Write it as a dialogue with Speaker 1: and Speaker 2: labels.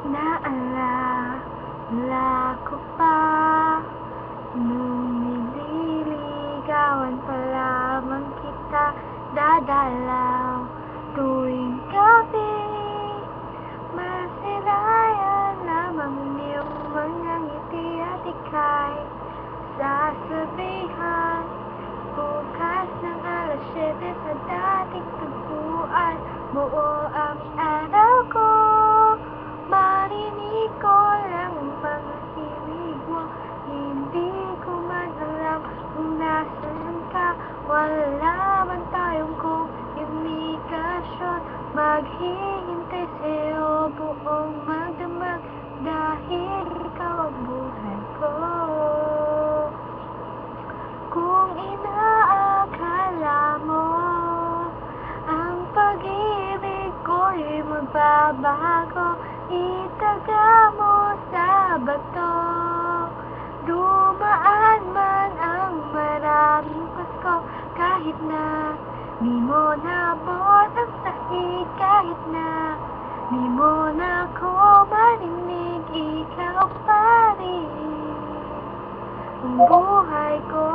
Speaker 1: Naalala ko pa nung nililigawan pa lamang kita, dadalaw tuwing gabi. Masirayan lamang iyong mga ngiti at ika'y sasabihan bukas ng alas 7 sa dating tagpuan. Buo ang araw ko, marinig ko lang ang mga himig mo. Hindi ko man alam kung nasaan ka. Wala man tayong komunikasyon. Maghihintay sa'yo buong magdamag dahil ikaw ang buhay ko. Kung inaakala mo ang pag-ibig ko'y magbabago, itaga mo sa bato. Dumaan man ang maraming Pasko, kahit na di mo naabot ang sahig, kahit na di mo na ako marinig, ikaw pa rin ang buhay ko.